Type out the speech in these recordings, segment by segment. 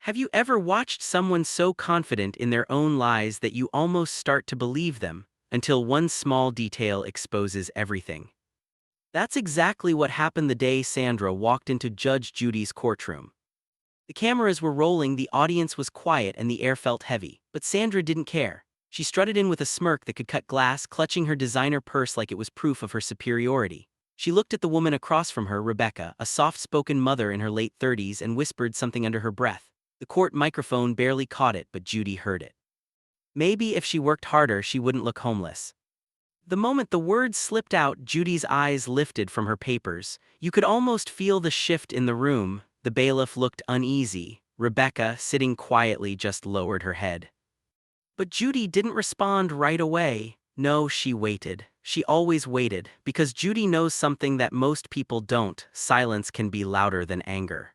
Have you ever watched someone so confident in their own lies that you almost start to believe them, until one small detail exposes everything? That's exactly what happened the day Sandra walked into Judge Judy's courtroom. The cameras were rolling, the audience was quiet, and the air felt heavy. But Sandra didn't care. She strutted in with a smirk that could cut glass, clutching her designer purse like it was proof of her superiority. She looked at the woman across from her, Rebecca, a soft-spoken mother in her late 30s, and whispered something under her breath. The court microphone barely caught it, but Judy heard it. Maybe if she worked harder, she wouldn't look homeless. The moment the words slipped out, Judy's eyes lifted from her papers. You could almost feel the shift in the room. The bailiff looked uneasy. Rebecca, sitting quietly, just lowered her head. But Judy didn't respond right away. No, she waited. She always waited, because Judy knows something that most people don't. Silence can be louder than anger.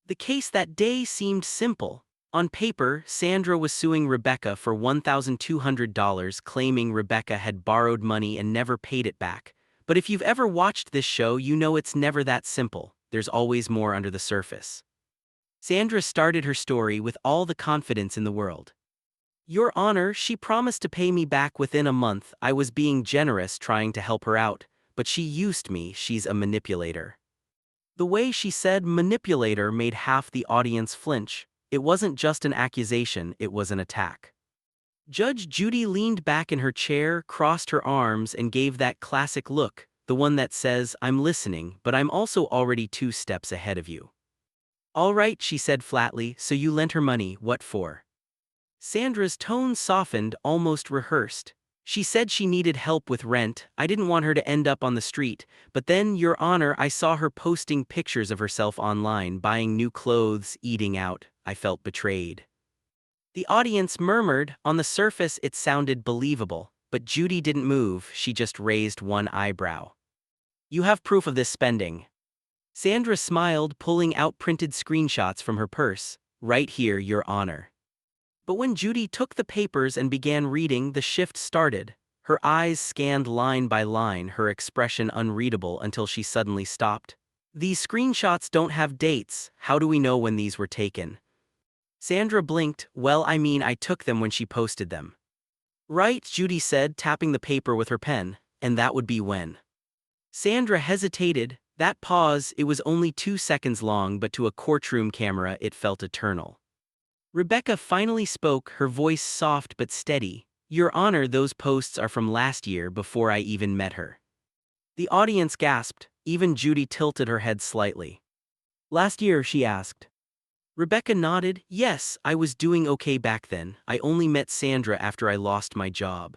The case that day seemed simple. On paper, Sandra was suing Rebecca for $1,200, claiming Rebecca had borrowed money and never paid it back. But if you've ever watched this show, you know it's never that simple. There's always more under the surface. Sandra started her story with all the confidence in the world. "Your Honor, she promised to pay me back within a month. I was being generous, trying to help her out, but she used me. She's a manipulator." The way she said manipulator made half the audience flinch. It wasn't just an accusation, it was an attack. Judge Judy leaned back in her chair, crossed her arms, and gave that classic look, the one that says, "I'm listening, but I'm also already 2 steps ahead of you." "All right," she said flatly, "so you lent her money, what for?" Sandra's tone softened, almost rehearsed. "She said she needed help with rent. I didn't want her to end up on the street. But then, Your Honor, I saw her posting pictures of herself online, buying new clothes, eating out. I felt betrayed." The audience murmured. On the surface, it sounded believable. But Judy didn't move, she just raised one eyebrow. "You have proof of this spending?" Sandra smiled, pulling out printed screenshots from her purse. "Right here, Your Honor." But when Judy took the papers and began reading, the shift started. Her eyes scanned line by line, her expression unreadable until she suddenly stopped. "These screenshots don't have dates. How do we know when these were taken?" Sandra blinked. "Well, I mean, I took them when she posted them." "Right," Judy said, tapping the paper with her pen. "And that would be when?" Sandra hesitated. That pause, it was only 2 seconds long, but to a courtroom camera it felt eternal. Rebecca finally spoke, her voice soft but steady. "Your Honor, those posts are from last year, before I even met her." The audience gasped. Even Judy tilted her head slightly. "Last year?" she asked. Rebecca nodded. "Yes, I was doing okay back then. I only met Sandra after I lost my job."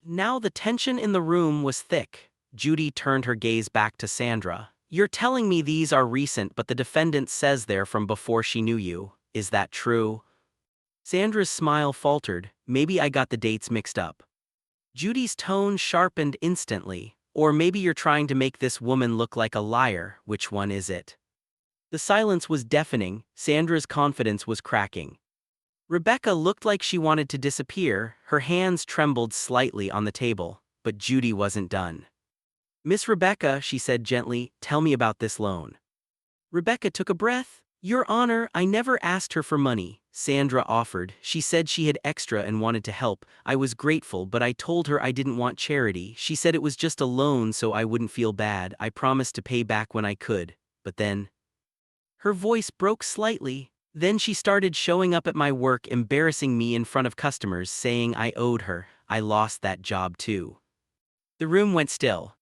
Now the tension in the room was thick. Judy turned her gaze back to Sandra. "You're telling me these are recent, but the defendant says they're from before she knew you. Is that true?" Sandra's smile faltered. "Maybe I got the dates mixed up." Judy's tone sharpened instantly. "Or maybe you're trying to make this woman look like a liar. Which one is it?" The silence was deafening. Sandra's confidence was cracking. Rebecca looked like she wanted to disappear. Her hands trembled slightly on the table. But Judy wasn't done. "Miss Rebecca," she said gently, "tell me about this loan." Rebecca took a breath. "Your Honor, I never asked her for money." Sandra offered. "She said she had extra and wanted to help. I was grateful, but I told her I didn't want charity. She said it was just a loan so I wouldn't feel bad. I promised to pay back when I could. But then—" Her voice broke slightly. "Then she started showing up at my work, embarrassing me in front of customers, saying I owed her. I lost that job too." The room went still.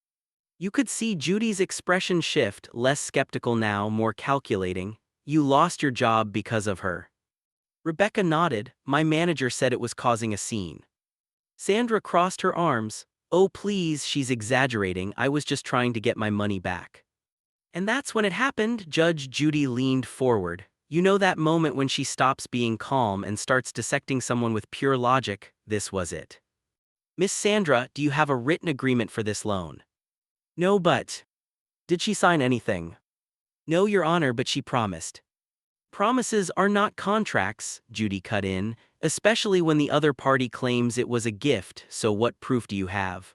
You could see Judy's expression shift, less skeptical now, more calculating. "You lost your job because of her?" Rebecca nodded. "My manager said it was causing a scene." Sandra crossed her arms. "Oh please, she's exaggerating. I was just trying to get my money back." And that's when it happened. Judge Judy leaned forward. You know that moment when she stops being calm and starts dissecting someone with pure logic? This was it. "Miss Sandra, do you have a written agreement for this loan?" "No, but—" "Did she sign anything?" "No, Your Honor, but she promised." "Promises are not contracts," Judy cut in, "especially when the other party claims it was a gift, so what proof do you have?"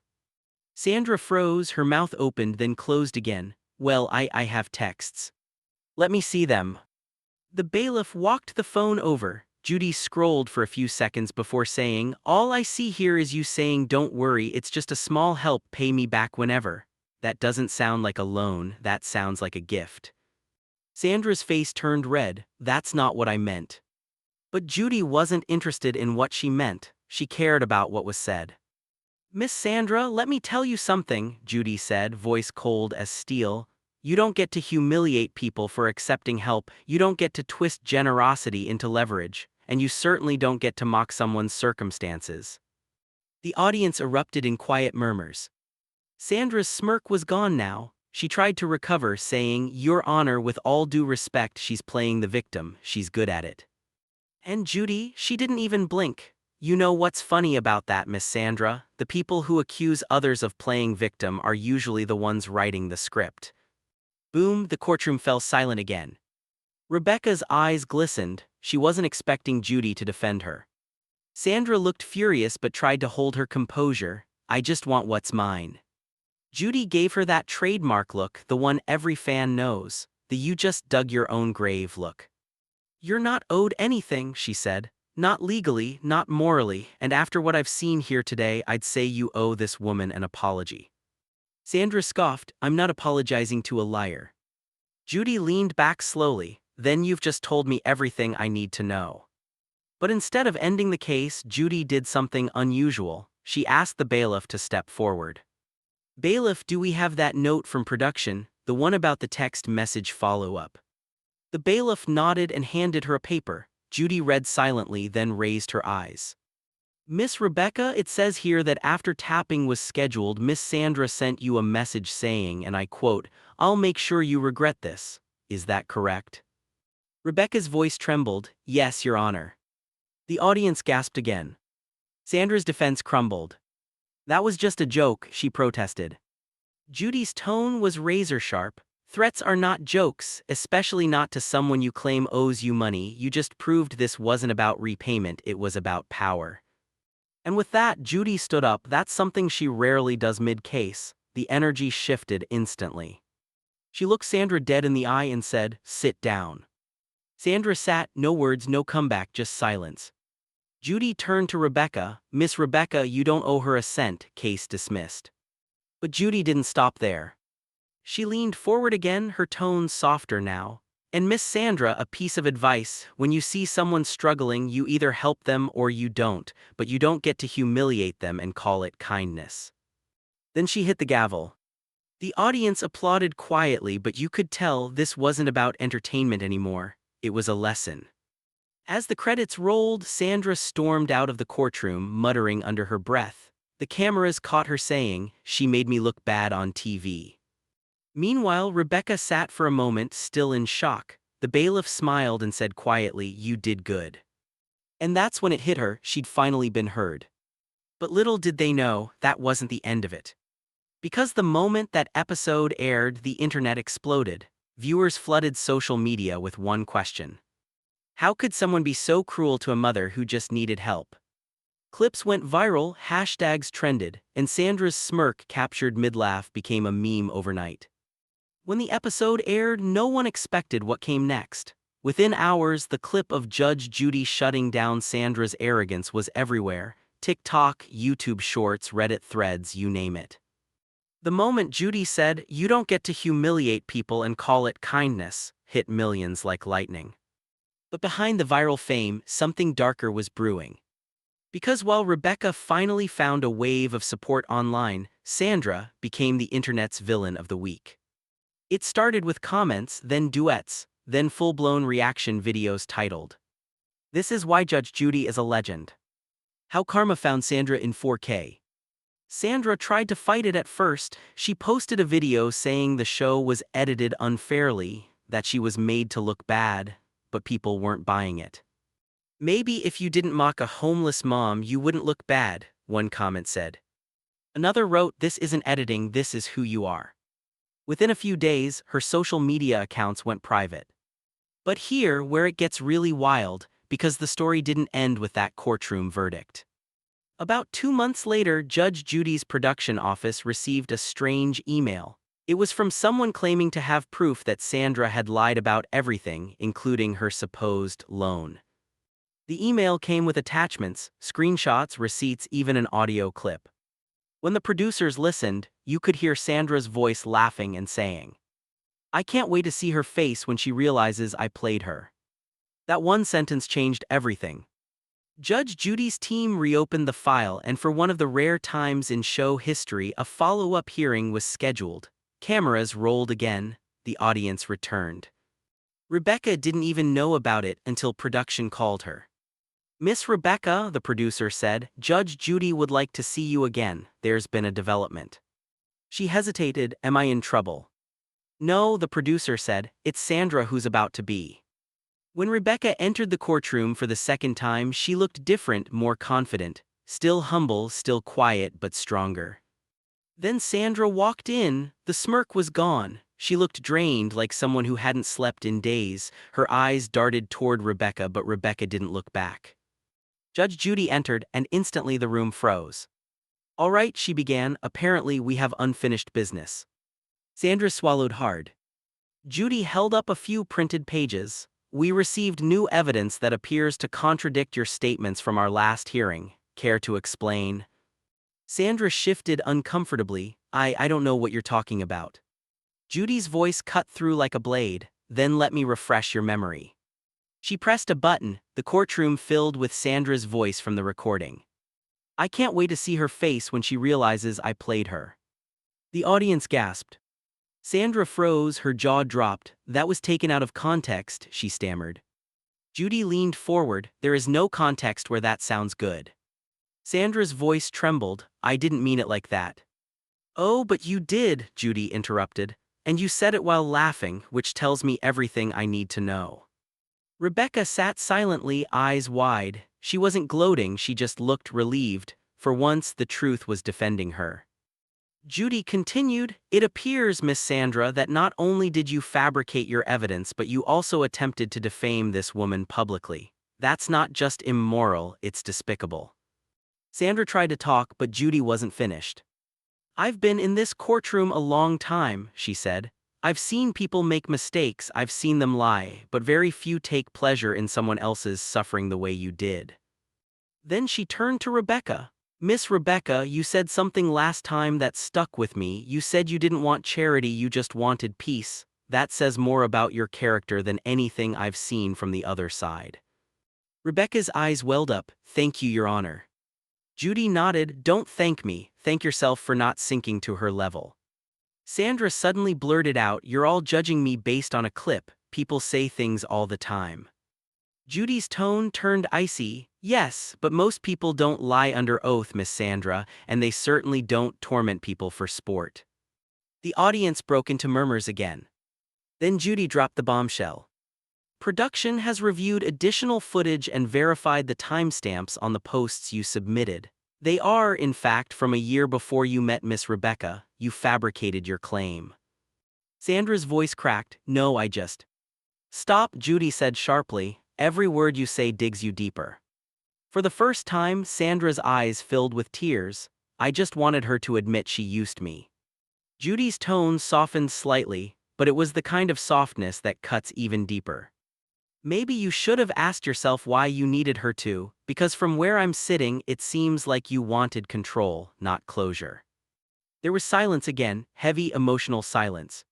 Sandra froze, her mouth opened then closed again. "Well, I have texts." "Let me see them." The bailiff walked the phone over. Judy scrolled for a few seconds before saying, "All I see here is you saying don't worry, it's just a small help, pay me back whenever." That doesn't sound like a loan, that sounds like a gift. Sandra's face turned red. "That's not what I meant." But Judy wasn't interested in what she meant. She cared about what was said. "Miss Sandra, let me tell you something," Judy said, voice cold as steel. "You don't get to humiliate people for accepting help, you don't get to twist generosity into leverage, and you certainly don't get to mock someone's circumstances." The audience erupted in quiet murmurs. Sandra's smirk was gone now. She tried to recover, saying, "Your Honor, with all due respect, she's playing the victim, she's good at it." And Judy, she didn't even blink. "You know what's funny about that, Miss Sandra? The people who accuse others of playing victim are usually the ones writing the script." Boom, the courtroom fell silent again. Rebecca's eyes glistened. She wasn't expecting Judy to defend her. Sandra looked furious but tried to hold her composure. "I just want what's mine." Judy gave her that trademark look, the one every fan knows, the "you just dug your own grave" look. "You're not owed anything," she said. "Not legally, not morally, and after what I've seen here today, I'd say you owe this woman an apology." Sandra scoffed, "I'm not apologizing to a liar." Judy leaned back slowly. "Then you've just told me everything I need to know." But instead of ending the case, Judy did something unusual. She asked the bailiff to step forward. "Bailiff, do we have that note from production, the one about the text message follow-up?" The bailiff nodded and handed her a paper. Judy read silently, then raised her eyes. "Miss Rebecca, it says here that after tapping was scheduled, Miss Sandra sent you a message saying, and I quote, 'I'll make sure you regret this.' Is that correct?" Rebecca's voice trembled. "Yes, Your Honor." The audience gasped again. Sandra's defense crumbled. "That was just a joke," she protested. Judy's tone was razor-sharp. "Threats are not jokes, especially not to someone you claim owes you money. You just proved this wasn't about repayment, it was about power." And with that, Judy stood up. That's something she rarely does mid-case. The energy shifted instantly. She looked Sandra dead in the eye and said, "Sit down." Sandra sat, no words, no comeback, just silence. Judy turned to Rebecca. "Miss Rebecca, you don't owe her a cent, case dismissed." But Judy didn't stop there. She leaned forward again, her tone softer now. "And Miss Sandra, a piece of advice, when you see someone struggling, you either help them or you don't, but you don't get to humiliate them and call it kindness." Then she hit the gavel. The audience applauded quietly, but you could tell this wasn't about entertainment anymore, it was a lesson. As the credits rolled, Sandra stormed out of the courtroom, muttering under her breath. The cameras caught her saying, "She made me look bad on TV." Meanwhile, Rebecca sat for a moment, still in shock. The bailiff smiled and said quietly, "You did good." And that's when it hit her, she'd finally been heard. But little did they know, that wasn't the end of it. Because the moment that episode aired, the internet exploded. Viewers flooded social media with one question. How could someone be so cruel to a mother who just needed help? Clips went viral, hashtags trended, and Sandra's smirk, captured mid-laugh, became a meme overnight. When the episode aired, no one expected what came next. Within hours, the clip of Judge Judy shutting down Sandra's arrogance was everywhere. TikTok, YouTube Shorts, Reddit threads, you name it. The moment Judy said, "You don't get to humiliate people and call it kindness," hit millions like lightning. But behind the viral fame, something darker was brewing. Because while Rebecca finally found a wave of support online, Sandra became the internet's villain of the week. It started with comments, then duets, then full-blown reaction videos titled, "This is why Judge Judy is a legend." How Karma Found Sandra in 4K. Sandra tried to fight it at first. She posted a video saying the show was edited unfairly, that she was made to look bad, but people weren't buying it. "Maybe if you didn't mock a homeless mom you wouldn't look bad," one comment said. Another wrote, "This isn't editing, this is who you are." Within a few days, her social media accounts went private. But here, where it gets really wild, because the story didn't end with that courtroom verdict. About 2 months later, Judge Judy's production office received a strange email. It was from someone claiming to have proof that Sandra had lied about everything, including her supposed loan. The email came with attachments, screenshots, receipts, even an audio clip. When the producers listened, you could hear Sandra's voice laughing and saying, "I can't wait to see her face when she realizes I played her." That one sentence changed everything. Judge Judy's team reopened the file, and for one of the rare times in show history, a follow-up hearing was scheduled. Cameras rolled again, the audience returned. Rebecca didn't even know about it until production called her. "Miss Rebecca," the producer said, "Judge Judy would like to see you again. There's been a development." She hesitated. "Am I in trouble?" "No," the producer said, "it's Sandra who's about to be." When Rebecca entered the courtroom for the second time, she looked different, more confident, still humble, still quiet, but stronger. Then Sandra walked in. The smirk was gone. She looked drained, like someone who hadn't slept in days. Her eyes darted toward Rebecca, but Rebecca didn't look back. Judge Judy entered, and instantly the room froze. "All right," she began, "apparently we have unfinished business." Sandra swallowed hard. Judy held up a few printed pages. "We received new evidence that appears to contradict your statements from our last hearing. Care to explain?" Sandra shifted uncomfortably. I don't know what you're talking about." Judy's voice cut through like a blade. "Then let me refresh your memory." She pressed a button, the courtroom filled with Sandra's voice from the recording. "I can't wait to see her face when she realizes I played her." The audience gasped. Sandra froze, her jaw dropped. "That was taken out of context," she stammered. Judy leaned forward. "There is no context where that sounds good." Sandra's voice trembled. "I didn't mean it like that." "Oh, but you did," Judy interrupted. "And you said it while laughing, which tells me everything I need to know." Rebecca sat silently, eyes wide. She wasn't gloating, she just looked relieved. For once, the truth was defending her. Judy continued, "It appears, Miss Sandra, that not only did you fabricate your evidence, but you also attempted to defame this woman publicly. That's not just immoral, it's despicable." Sandra tried to talk, but Judy wasn't finished. "I've been in this courtroom a long time," she said. "I've seen people make mistakes, I've seen them lie, but very few take pleasure in someone else's suffering the way you did." Then she turned to Rebecca. "Miss Rebecca, you said something last time that stuck with me. You said you didn't want charity, you just wanted peace. That says more about your character than anything I've seen from the other side." Rebecca's eyes welled up. "Thank you, Your Honor." Judy nodded. "Don't thank me, thank yourself for not sinking to her level." Sandra suddenly blurted out, "You're all judging me based on a clip. People say things all the time." Judy's tone turned icy. "Yes, but most people don't lie under oath, Miss Sandra, and they certainly don't torment people for sport." The audience broke into murmurs again. Then Judy dropped the bombshell. "Production has reviewed additional footage and verified the timestamps on the posts you submitted. They are, in fact, from a year before you met Miss Rebecca. You fabricated your claim." Sandra's voice cracked. "No, I just—" "Stop," Judy said sharply. "Every word you say digs you deeper." For the first time, Sandra's eyes filled with tears. "I just wanted her to admit she used me." Judy's tone softened slightly, but it was the kind of softness that cuts even deeper. "Maybe you should have asked yourself why you needed her to, because from where I'm sitting, it seems like you wanted control, not closure." There was silence again, heavy emotional silence.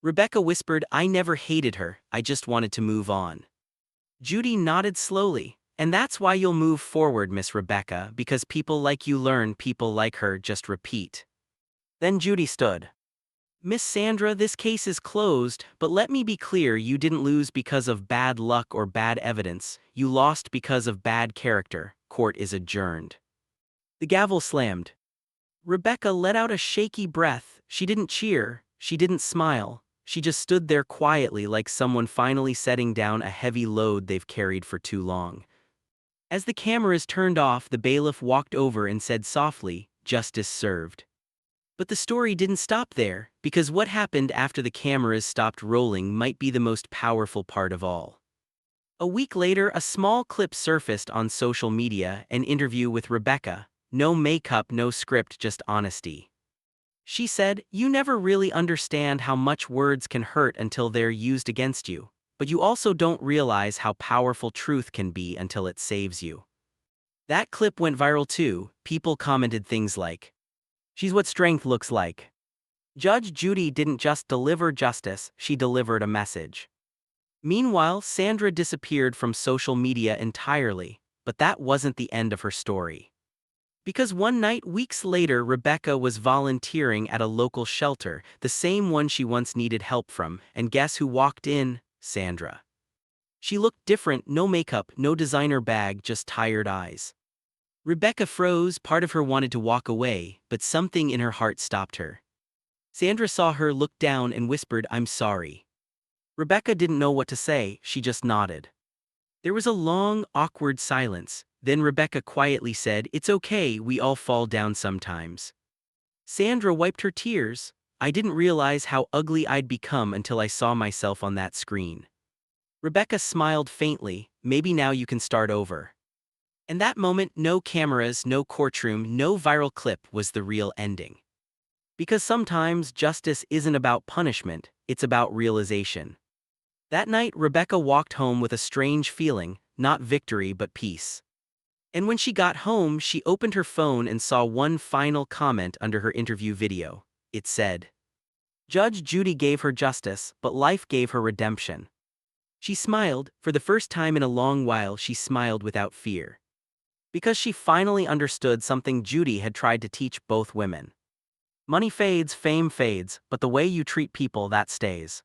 Rebecca whispered, "I never hated her, I just wanted to move on." Judy nodded slowly. "And that's why you'll move forward, Miss Rebecca, because people like you learn, people like her just repeat." Then Judy stood. "Miss Sandra, this case is closed, but let me be clear, you didn't lose because of bad luck or bad evidence, you lost because of bad character. Court is adjourned." The gavel slammed. Rebecca let out a shaky breath. She didn't cheer, she didn't smile, she just stood there quietly, like someone finally setting down a heavy load they've carried for too long. As the cameras turned off, the bailiff walked over and said softly, "Justice served." But the story didn't stop there, because what happened after the cameras stopped rolling might be the most powerful part of all. A week later, a small clip surfaced on social media, an interview with Rebecca. No makeup, no script, just honesty. She said, "You never really understand how much words can hurt until they're used against you, but you also don't realize how powerful truth can be until it saves you." That clip went viral too. People commented things like, "She's what strength looks like." Judge Judy didn't just deliver justice, she delivered a message. Meanwhile, Sandra disappeared from social media entirely, but that wasn't the end of her story. Because one night, weeks later, Rebecca was volunteering at a local shelter, the same one she once needed help from, and guess who walked in? Sandra. She looked different, no makeup, no designer bag, just tired eyes. Rebecca froze, part of her wanted to walk away, but something in her heart stopped her. Sandra saw her, looked down, and whispered, "I'm sorry." Rebecca didn't know what to say, she just nodded. There was a long, awkward silence. Then Rebecca quietly said, "It's okay, we all fall down sometimes." Sandra wiped her tears. "I didn't realize how ugly I'd become until I saw myself on that screen." Rebecca smiled faintly, "Maybe now you can start over." In that moment, no cameras, no courtroom, no viral clip was the real ending. Because sometimes justice isn't about punishment, it's about realization. That night, Rebecca walked home with a strange feeling, not victory but peace. And when she got home, she opened her phone and saw one final comment under her interview video. It said, "Judge Judy gave her justice, but life gave her redemption." She smiled. For the first time in a long while, she smiled without fear. Because she finally understood something Judy had tried to teach both women. Money fades, fame fades, but the way you treat people, that stays.